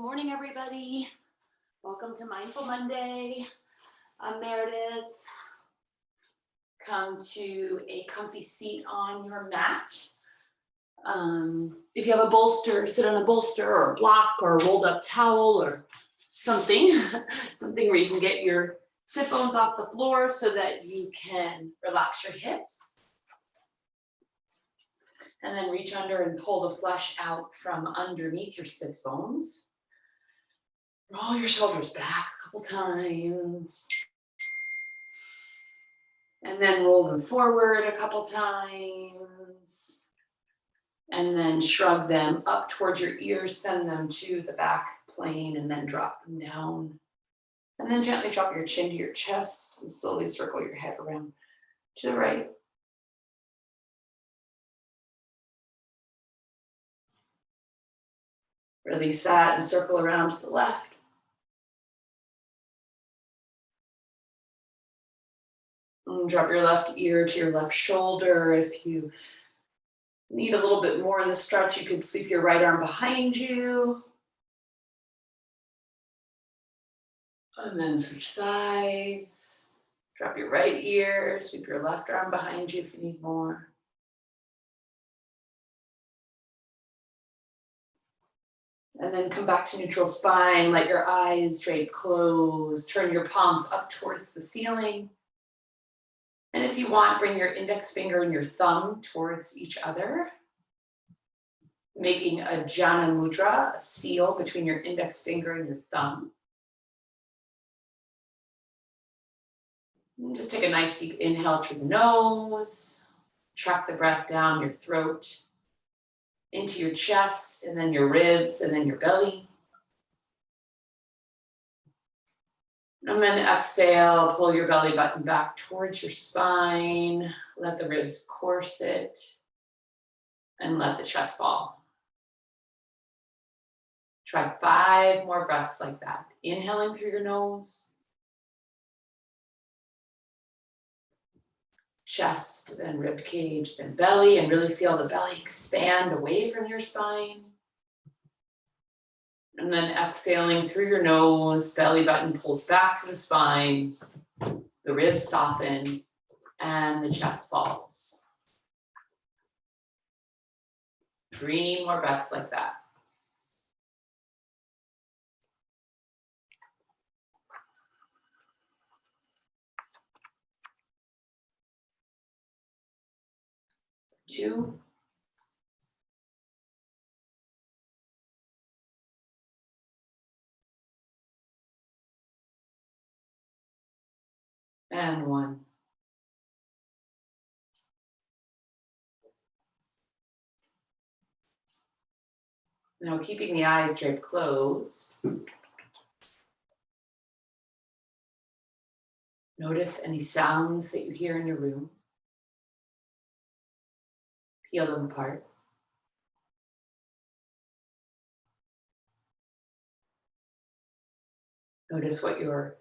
morning, everybody. Welcome to Mindful Monday. I'm Meredith. Come to a comfy seat on your mat. If you have a bolster, sit on a bolster or a block or a rolled up towel or something, something where you can get your sit bones off the floor so that you can relax your hips. And then reach under and pull the flesh out from underneath your sits bones. Roll your shoulders back a couple times. And then roll them forward a couple times. And then shrug them up towards your ears, send them to the back plane, and then drop them down. And then gently drop your chin to your chest and slowly circle your head around to the right. Release that and circle around to the left. And drop your left ear to your left shoulder. If you need a little bit more in the stretch, you could sweep your right arm behind you. And then switch sides. Drop your right ear, sweep your left arm behind you if you need more. And then come back to neutral spine. Let your eyes drape closed. Turn your palms up towards the ceiling. And if you want, bring your index finger and your thumb towards each other, making a Jana Mudra, a seal between your index finger and your thumb. And just take a nice deep inhale through the nose. Track the breath down your throat, into your chest, and then your ribs, and then your belly. And then exhale, pull your belly button back towards your spine. Let the ribs corset, and let the chest fall. Try 5 more breaths like that. Inhaling through your nose. Chest, then rib cage, then belly, and really feel the belly expand away from your spine. And then exhaling through your nose, belly button pulls back to the spine, the ribs soften, and the chest falls. 3 more breaths like that. Two. And 1. Now keeping the eyes draped closed. Notice any sounds that you hear in your room. Peel them apart. Notice what you're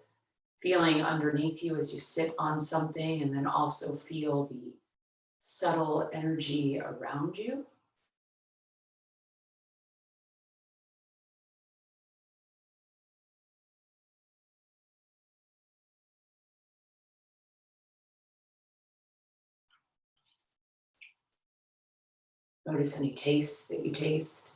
feeling underneath you as you sit on something, and then also feel the subtle energy around you. Notice any tastes that you taste.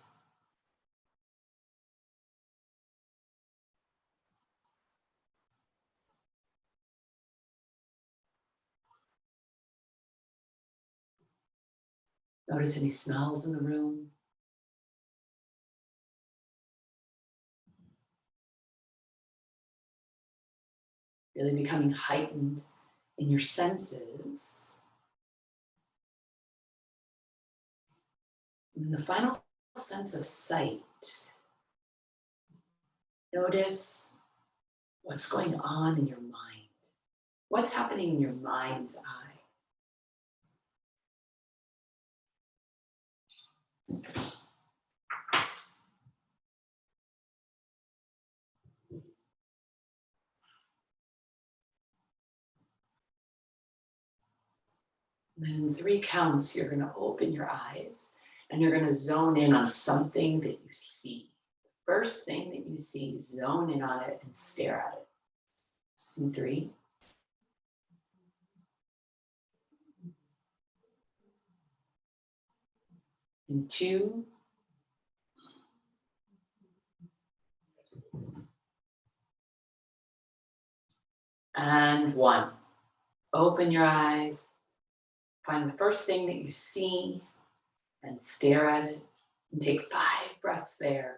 Notice any smells in the room. Really becoming heightened in your senses. And the final sense of sight. Notice what's going on in your mind. What's happening in your mind's eye? And then in 3 counts, you're going to open your eyes and you're going to zone in on something that you see. first thing that you see, zone in on it and stare at it. In 3, in 2, and 1. Open your eyes, find the first thing that you see and stare at it, and take 5 breaths there,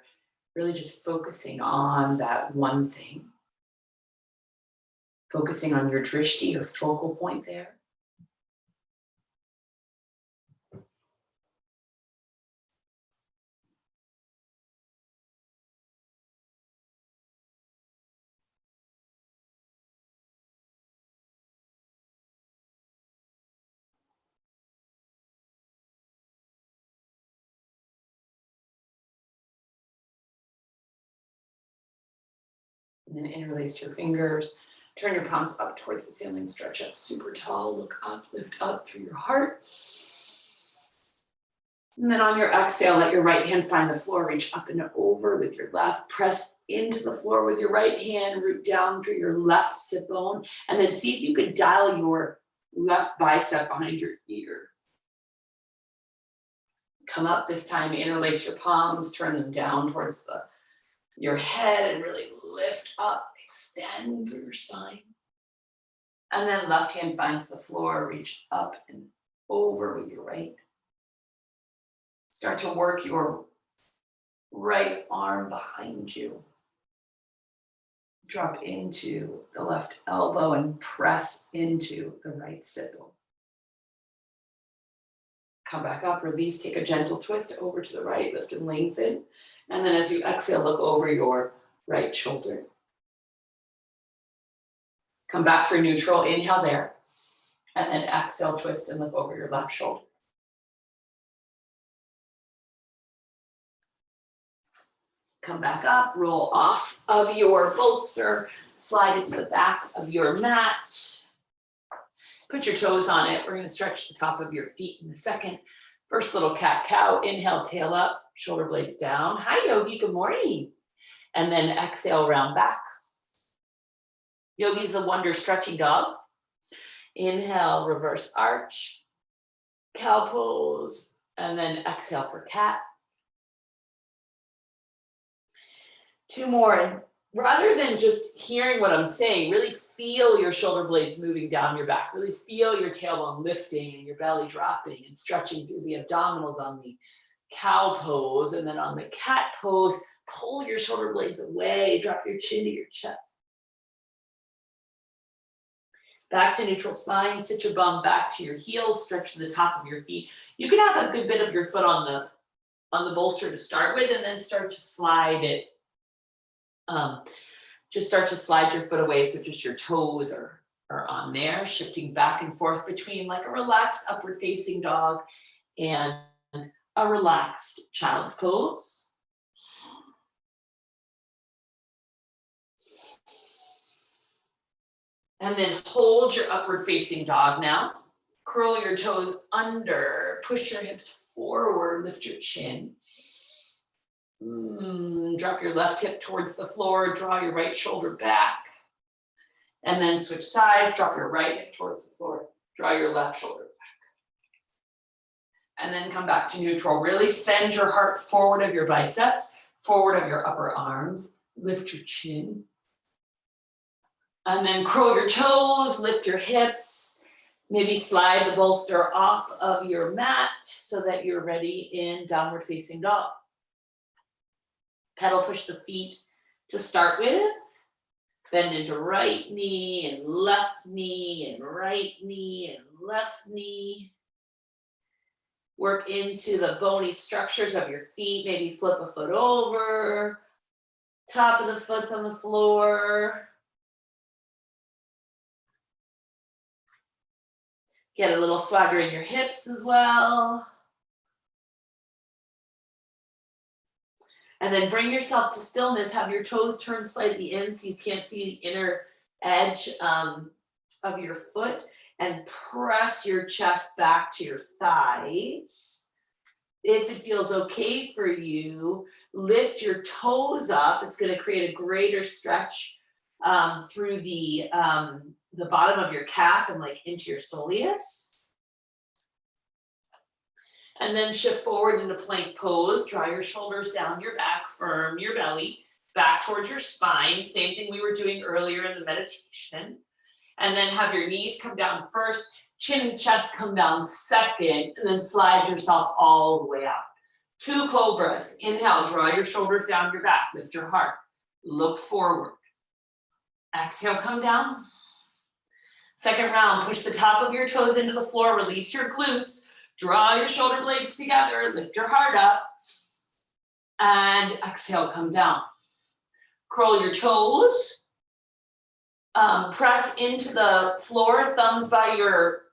really just focusing on that one thing. Focusing on your drishti, your focal point there. And then interlace your fingers. Turn your palms up towards the ceiling. Stretch up super tall. Look up, lift up through your heart. And then on your exhale, let your right hand find the floor. Reach up and over with your left. Press into the floor with your right hand. Root down through your left sit bone. And then see if you could dial your left bicep behind your ear. Come up this time, interlace your palms, turn them down towards your head and really lift up, extend through your spine. And then left hand finds the floor, reach up and over with your right. Start to work your right arm behind you. Drop into the left elbow and press into the right sit bone. Come back up, release, take a gentle twist over to the right, lift and lengthen. And then as you exhale, look over your right shoulder. Come back through neutral, inhale there. And then exhale, twist and look over your left shoulder. Come back up, roll off of your bolster, slide into the back of your mat. Put your toes on it. We're going to stretch the top of your feet in a second. First little cat-cow. Inhale, tail up, shoulder blades down. Hi, Yogi. Good morning. And then exhale, round back. Yogi's the wonder stretching dog. Inhale, reverse arch. Cow pose. And then exhale for cat. 2 more. And rather than just hearing what I'm saying, really feel your shoulder blades moving down your back. Really feel your tailbone lifting and your belly dropping and stretching through the abdominals on the cow pose. And then on the cat pose, pull your shoulder blades away, drop your chin to your chest. Back to neutral spine, sit your bum back to your heels, stretch to the top of your feet. You can have a good bit of your foot on the bolster to start with, and then start to slide it. Just start to slide your foot away, so just your toes are on there, shifting back and forth between like a relaxed upward facing dog and a relaxed child's pose. And then hold your upward facing dog now. Curl your toes under, push your hips forward, lift your chin. Drop your left hip towards the floor, draw your right shoulder back. And then switch sides, drop your right hip towards the floor, draw your left shoulder back. And then come back to neutral. Really send your heart forward of your biceps, forward of your upper arms, lift your chin. And then curl your toes, lift your hips, maybe slide the bolster off of your mat so that you're ready in downward facing dog. Pedal push the feet to start with. Bend into right knee and left knee and right knee and left knee. Work into the bony structures of your feet. Maybe flip a foot over. Top of the foot's on the floor. Get a little swagger in your hips as well. And then bring yourself to stillness. Have your toes turned slightly in so you can't see the inner edge of your foot. And press your chest back to your thighs. If it feels okay for you, Lift your toes up. It's going to create a greater stretch through the bottom of your calf and like into your soleus. And then shift forward into plank pose. Draw your shoulders down your back, firm your belly, back towards your spine. Same thing we were doing earlier in the meditation. And then have your knees come down first, chin and chest come down second, and then slide yourself all the way out. 2 cobras. Inhale, draw your shoulders down your back, lift your heart, look forward. Exhale, come down. Second round, push the top of your toes into the floor, release your glutes, draw your shoulder blades together, lift your heart up, and exhale, come down. Curl your toes, press into the floor, thumbs by your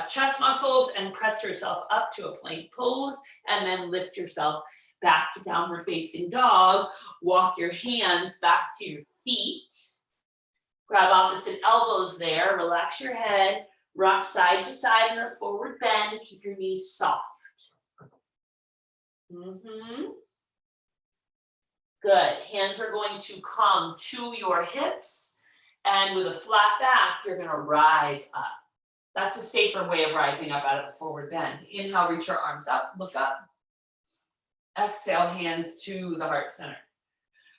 chest muscles, and press yourself up to a plank pose, and then lift yourself back to downward facing dog. Walk your hands back to your feet. Grab opposite elbows there, relax your head, rock side to side in a forward bend, keep your knees soft. Good, hands are going to come to your hips, and with a flat back, you're gonna rise up. That's a safer way of rising up out of a forward bend. Inhale, reach your arms up, look up. Exhale, hands to the heart center.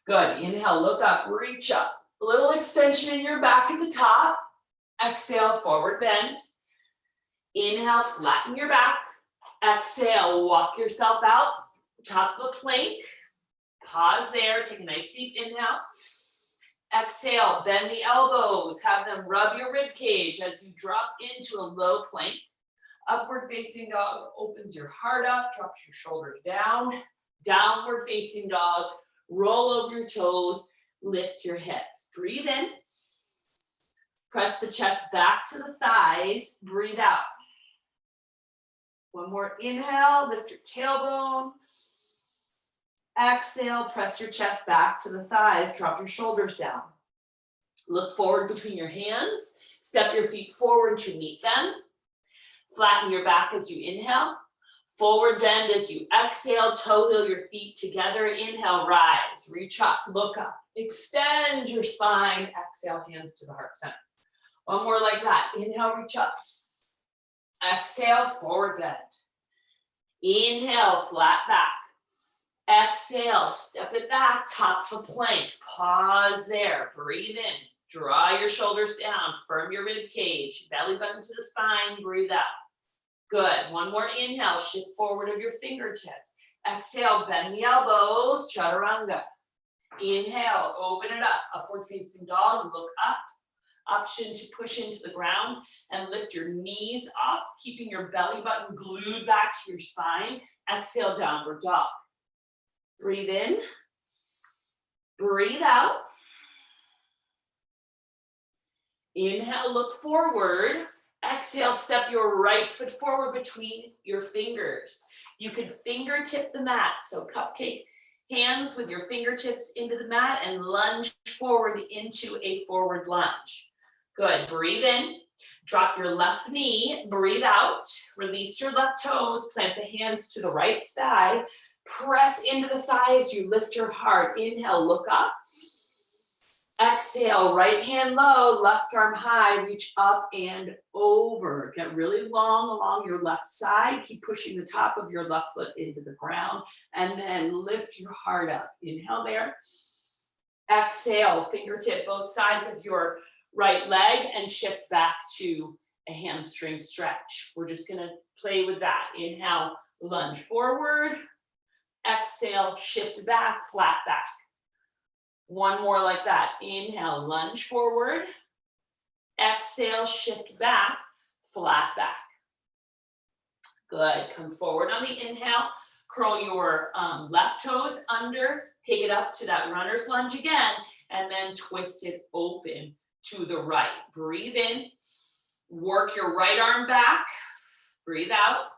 Good, inhale, look up, reach up. A little extension in your back at the top. Exhale, forward bend. Inhale, flatten your back. Exhale, walk yourself out, top of the plank. Pause there, take a nice deep inhale. Exhale, bend the elbows, have them rub your rib cage as you drop into a low plank. Upward facing dog opens your heart up, drops your shoulders down. Downward facing dog, roll over your toes, lift your hips. Breathe in. Press the chest back to the thighs, breathe out. One more inhale, lift your tailbone. Exhale, press your chest back to the thighs, drop your shoulders down. Look forward between your hands, step your feet forward to meet them. Flatten your back as you inhale. Forward bend as you exhale, toe heel your feet together. Inhale, rise, reach up, look up. Extend your spine, exhale, hands to the heart center. One more like that. Inhale, reach up. Exhale, forward bend. Inhale, flat back. Exhale, step it back, top of the plank. Pause there, breathe in. Draw your shoulders down, firm your rib cage, belly button to the spine, breathe out. Good, one more inhale, shift forward of your fingertips. Exhale, bend the elbows, chaturanga. Inhale, open it up, upward facing dog, look up. Option to push into the ground and lift your knees off, keeping your belly button glued back to your spine. Exhale, downward dog. Breathe in, breathe out. Inhale, look forward. Exhale, step your right foot forward between your fingers. You can fingertip the mat, so cupcake hands with your fingertips into the mat and lunge forward into a forward lunge. Good, breathe in, drop your left knee, breathe out, release your left toes, plant the hands to the right thigh, press into the thigh as you lift your heart. Inhale, look up. Exhale, right hand low, left arm high, reach up and over. Get really long along your left side. Keep pushing the top of your left foot into the ground and then lift your heart up. Inhale there. Exhale, fingertip both sides of your right leg and shift back to a hamstring stretch. We're just gonna play with that. Inhale, lunge forward. Exhale, shift back, flat back. One more like that. Inhale, lunge forward. Exhale, shift back, flat back. Good, come forward on the inhale. Curl your left toes under, take it up to that runner's lunge again, and then twist it open to the right. Breathe in, work your right arm back, breathe out.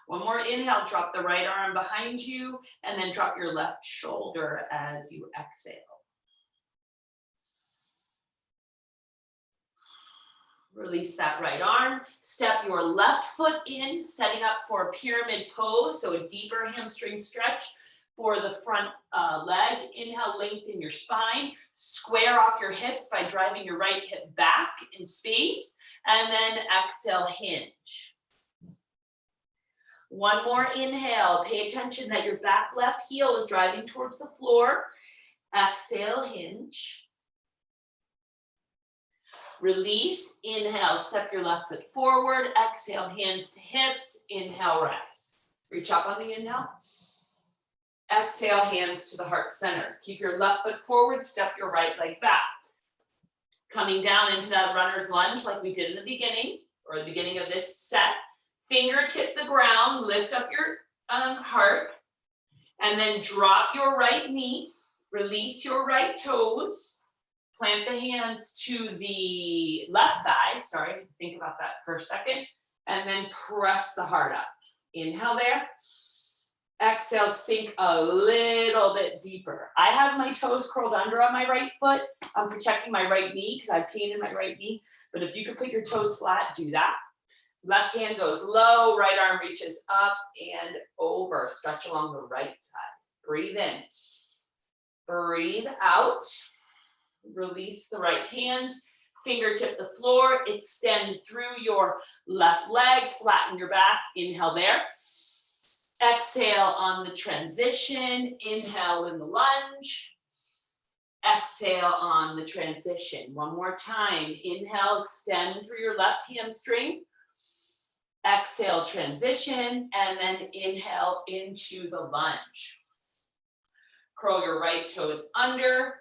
One more inhale, drop the right arm behind you, and then drop your left shoulder as you exhale. Release that right arm, step your left foot in, setting up for a pyramid pose, so a deeper hamstring stretch. for the front leg. Inhale, lengthen your spine. Square off your hips by driving your right hip back in space. And then exhale, hinge. One more inhale. Pay attention that your back left heel is driving towards the floor. Exhale, hinge. Release, inhale, step your left foot forward. Exhale, hands to hips. Inhale, rise. Reach up on the inhale. Exhale, hands to the heart center. Keep your left foot forward, step your right leg back. Coming down into that runner's lunge like we did in the beginning, or the beginning of this set. Fingertip the ground, lift up your heart, and then drop your right knee, release your right toes, plant the hands to the left thigh, sorry, think about that for a second, and then press the heart up. Inhale there. Exhale, sink a little bit deeper. I have my toes curled under on my right foot. I'm protecting my right knee because I have pain in my right knee, but if you could put your toes flat, do that. Left hand goes low, right arm reaches up and over. Stretch along the right side. Breathe in. Breathe out. Release the right hand. Fingertip the floor. Extend through your left leg. Flatten your back. Inhale there. Exhale on the transition. Inhale in the lunge. Exhale on the transition. One more time. Inhale, extend through your left hamstring. Exhale, transition, and then inhale into the lunge. Curl your right toes under,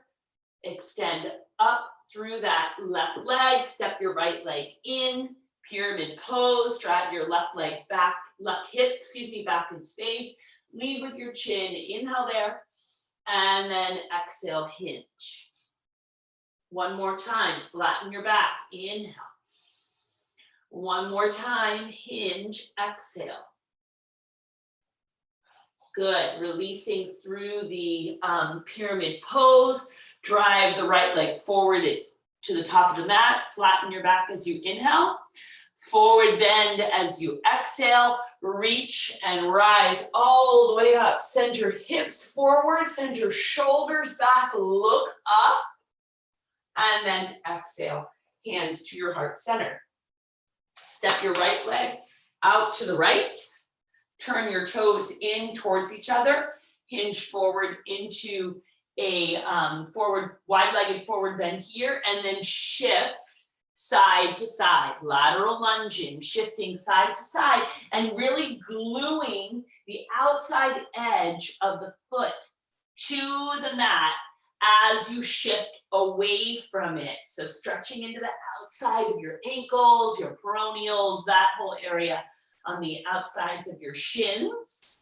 extend up through that left leg, step your right leg in, pyramid pose, drive your left leg back, left hip, back in space. Lead with your chin, inhale there, and then exhale, hinge. One more time, flatten your back, inhale. One more time, hinge, exhale. Good, releasing through the pyramid pose. Drive the right leg forward to the top of the mat. Flatten your back as you inhale. Forward bend as you exhale. Reach and rise all the way up. Send your hips forward, send your shoulders back, look up. And then exhale, hands to your heart center. Step your right leg out to the right. Turn your toes in towards each other. Hinge forward into a forward, wide-legged forward bend here, and then shift side to side, lateral lunging, shifting side to side, and really gluing the outside edge of the foot to the mat as you shift away from it. So stretching into the outside of your ankles, your peroneals, that whole area on the outsides of your shins.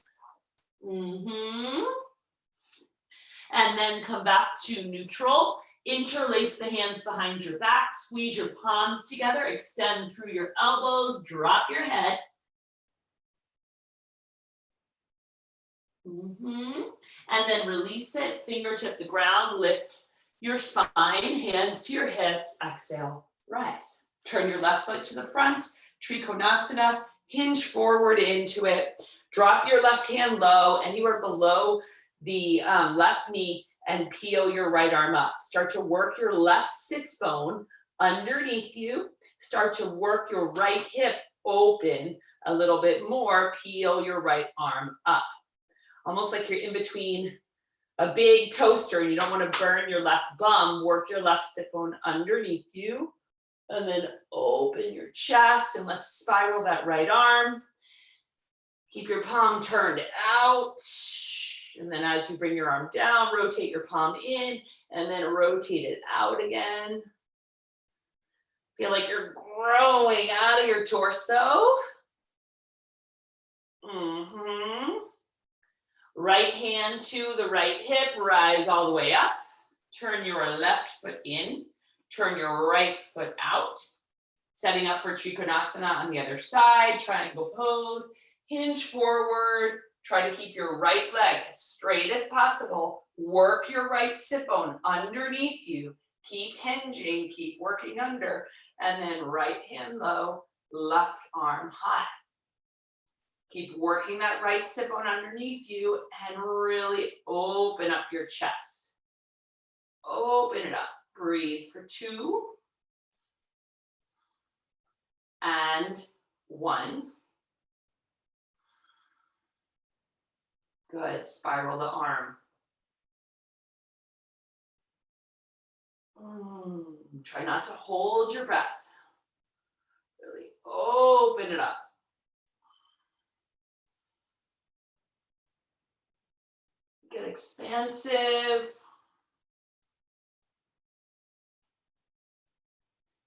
And then come back to neutral. Interlace the hands behind your back, squeeze your palms together, extend through your elbows, drop your head. And then release it, fingertip the ground, lift your spine, hands to your hips, exhale, rise. Turn your left foot to the front, Trikonasana, hinge forward into it. Drop your left hand low, anywhere below the left knee, and peel your right arm up. Start to work your left sits bone underneath you. Start to work your right hip open a little bit more. Peel your right arm up. Almost like you're in between a big toaster and you don't want to burn your left bum. Work your left sit bone underneath you. And then open your chest and let's spiral that right arm. Keep your palm turned out. And then as you bring your arm down, rotate your palm in and then rotate it out again. Feel like you're growing out of your torso. Right hand to the right hip, rise all the way up. Turn your left foot in, turn your right foot out. Setting up for Trikonasana on the other side, triangle pose, hinge forward. Try to keep your right leg as straight as possible. Work your right sit bone underneath you. Keep hinging, keep working under. And then right hand low, left arm high. Keep working that right sit bone underneath you and really open up your chest. Open it up. Breathe for 2 and 1. Good. Spiral the arm. Try not to hold your breath. Really open it up. Get expansive.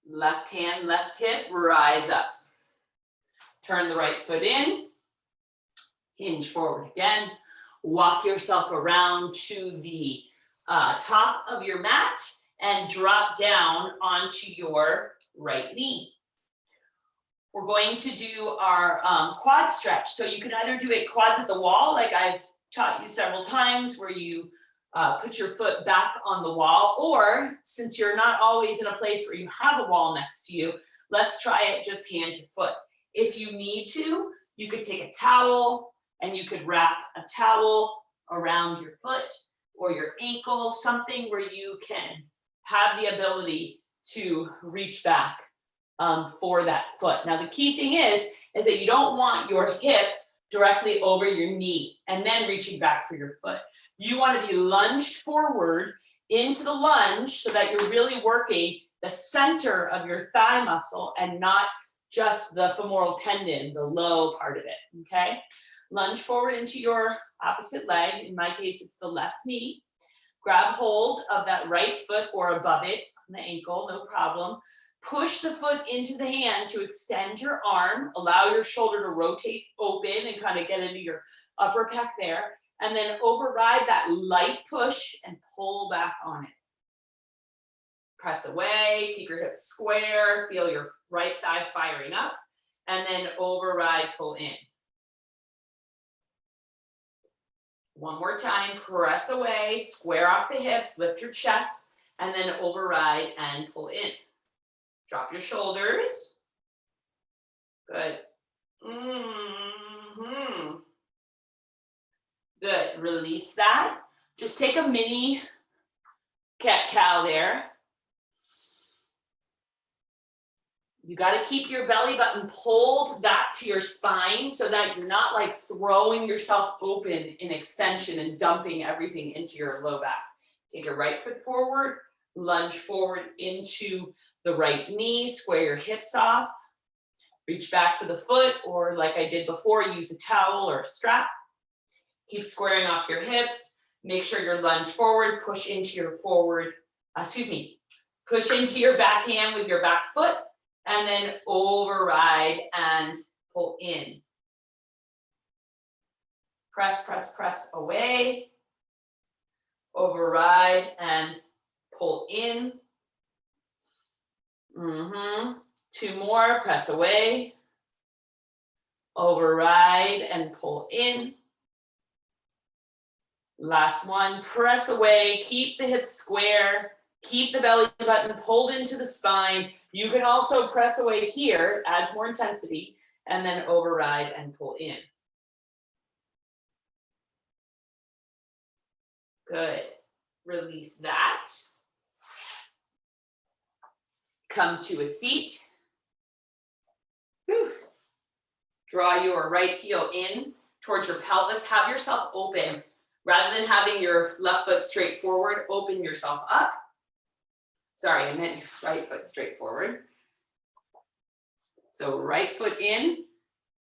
Left hand, left hip, rise up. Turn the right foot in. Hinge forward again. Walk yourself around to the top of your mat and drop down onto your right knee. We're going to do our quad stretch. So you can either do it quads at the wall, like I've taught you several times, where you put your foot back on the wall, or since you're not always in a place where you have a wall next to you, let's try it just hand to foot. If you need to, you could take a towel and you could wrap a towel around your foot or your ankle, something where you can have the ability to reach back for that foot. Now, the key thing is that you don't want your hip directly over your knee and then reaching back for your foot. You want to be lunged forward into the lunge so that you're really working the center of your thigh muscle and not just the femoral tendon, the low part of it, okay? Lunge forward into your opposite leg. In my case, it's the left knee. Grab hold of that right foot or above it on the ankle, no problem. Push the foot into the hand to extend your arm. Allow your shoulder to rotate open and kind of get into your upper pec there. And then override that light push and pull back on it. Press away, keep your hips square, feel your right thigh firing up, and then override, pull in. One more time, press away, square off the hips, lift your chest, and then override and pull in. Drop your shoulders. Good. Good. Release that. Just take a mini cat-cow there. You got to keep your belly button pulled back to your spine so that you're not like throwing yourself open in extension and dumping everything into your low back. Take your right foot forward, lunge forward into the right knee, square your hips off, reach back for the foot, or like I did before, use a towel or a strap. Keep squaring off your hips. Make sure you're lunge forward, push into your push into your back hand with your back foot, and then override and pull in. Press, press, press away. Override and pull in. 2 more, press away. Override and pull in. Last one, press away, keep the hips square, keep the belly button pulled into the spine. You can also press away here, adds more intensity, and then override and pull in. Good. Release that. Come to a seat. Whew. Draw your right heel in towards your pelvis. Have yourself open. Rather than having your left foot straight forward, open yourself up. Sorry, I meant right foot straight forward. So right foot in,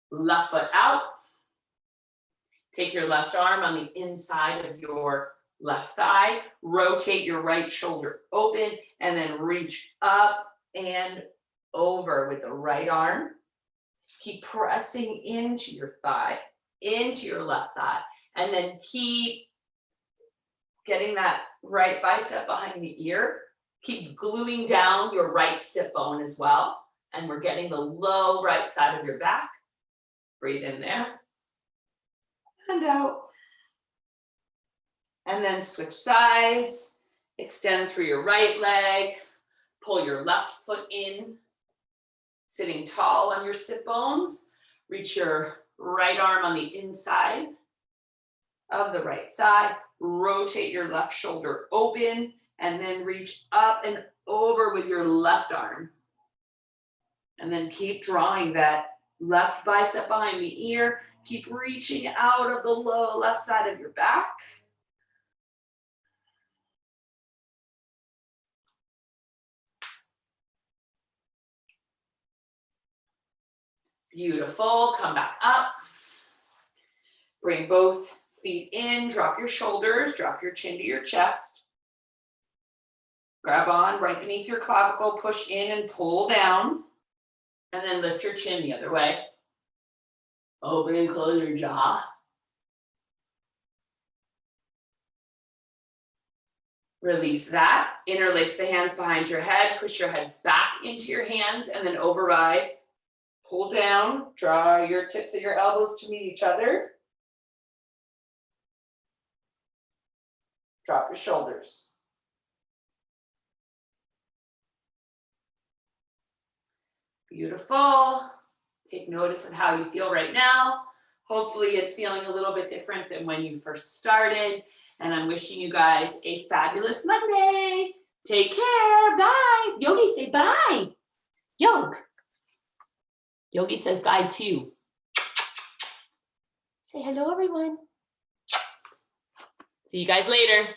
left foot out. Take your left arm on the inside of your left thigh. Rotate your right shoulder open and then reach up and over with the right arm. Keep pressing into your thigh, into your left thigh. And then keep getting that right bicep behind the ear. Keep gluing down your right sit bone as well. And we're getting the low right side of your back. Breathe in there. And out. And then switch sides. Extend through your right leg. Pull your left foot in. Sitting tall on your sit bones. Reach your right arm on the inside of the right thigh. Rotate your left shoulder open and then reach up and over with your left arm. And then keep drawing that left bicep behind the ear. Keep reaching out of the low left side of your back. Beautiful. Come back up. Bring both feet in. Drop your shoulders. Drop your chin to your chest. Grab on right beneath your clavicle. Push in and pull down. And then lift your chin the other way. Open and close your jaw. Release that. Interlace the hands behind your head. Push your head back into your hands and then override. Pull down. Draw your tips of your elbows to meet each other. Drop your shoulders. Beautiful. Take notice of how you feel right now. Hopefully it's feeling a little bit different than when you first started. And I'm wishing you guys a fabulous Monday. Take care. Bye. Yogi, say bye. Yogi says bye too. Say hello, everyone. See you guys later.